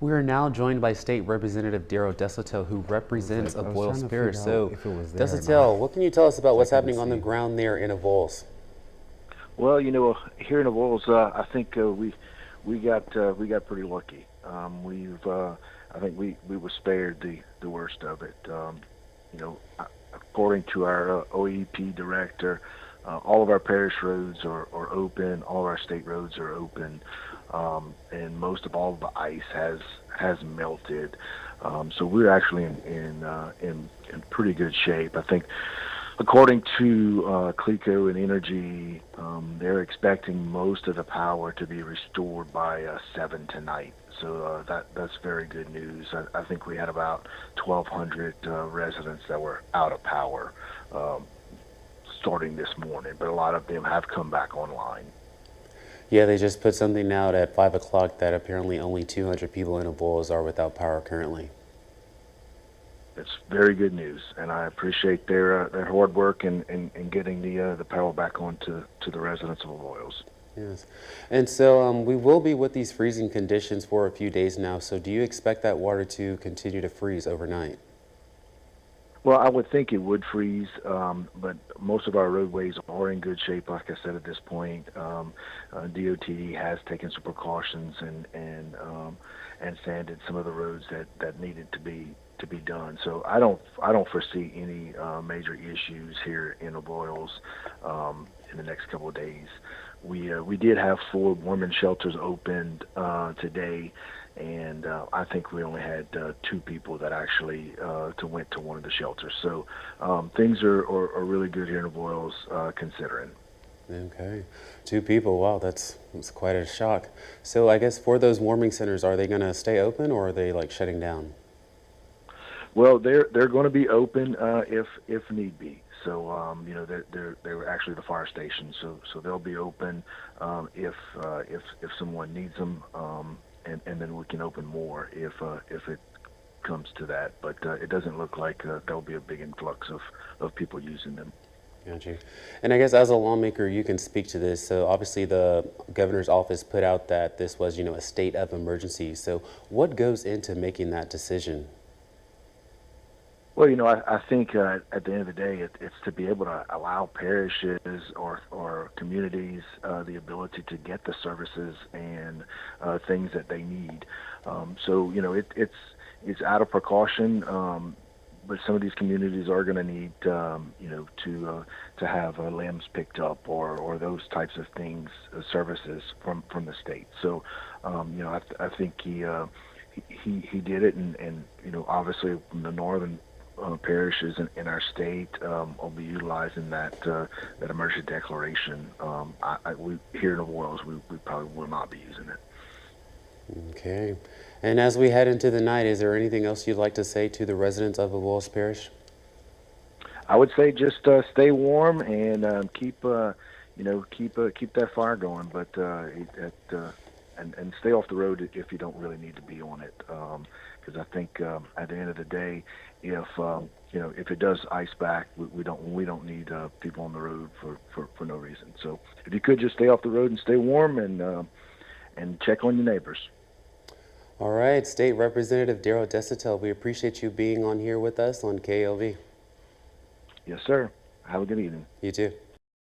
We are now joined by State Representative Daryl Deshotel, who represents Avoyelles Parish. So, Deshotel, what can you tell us about what's happening on the ground there in Avoyelles? Well, here in Avoyelles, I think we got pretty lucky. I think we were spared the worst of it. According to our OEP director, all of our parish roads are open. All of our state roads are open, and most of all of the ice has melted. So we're actually in pretty good shape. I think, according to Clico and Energy, they're expecting most of the power to be restored by 7 tonight. So that's very good news. I think we had about 1,200 residents that were out of power starting this morning, but a lot of them have come back online. Yeah, they just put something out at 5 o'clock that apparently only 200 people in Avoyelles are without power currently. It's very good news, and I appreciate their hard work in getting the power back on to the residents of Avoyelles. Yes. And so we will be with these freezing conditions for a few days now. So do you expect that water to continue to freeze overnight? Well, I would think it would freeze, but most of our roadways are in good shape. Like I said, at this point, DOT has taken some precautions and sanded some of the roads that needed to be done. So I don't foresee any major issues here in Avoyelles in the next couple of days. We did have 4 warming shelters opened today, and I think we only had 2 people that actually went to one of the shelters. So things are really good here in Avoyelles, considering. Okay, 2 people. Wow, that's quite a shock. So I guess for those warming centers, are they going to stay open or are they like shutting down? Well, they're going to be open if need be. So they're actually the fire station, so they'll be open if someone needs them, and then we can open more if it comes to that. But it doesn't look like there'll be a big influx of people using them. Got you. And I guess as a lawmaker, you can speak to this. So obviously the governor's office put out that this was, a state of emergency. So what goes into making that decision? Well, I think at the end of the day, it's to be able to allow parishes or communities the ability to get the services and things that they need. So it's out of precaution, but some of these communities are going to need to have limbs picked up or those types of things, services from the state. So I think he did it, and obviously from the northern parishes in our state will be utilizing that emergency declaration. We here in Avoyelles, we probably will not be using it. Okay. And as we head into the night, is there anything else you'd like to say to the residents of Avoyelles Parish? I would say just stay warm and keep that fire going, but and stay off the road if you don't really need to be on it. Because I think at the end of the day, if it does ice back, we don't need people on the road for no reason. So if you could just stay off the road and stay warm and check on your neighbors. All right, State Representative Daryl Deshotel, we appreciate you being on here with us on KLV. Yes, sir. Have a good evening. You too.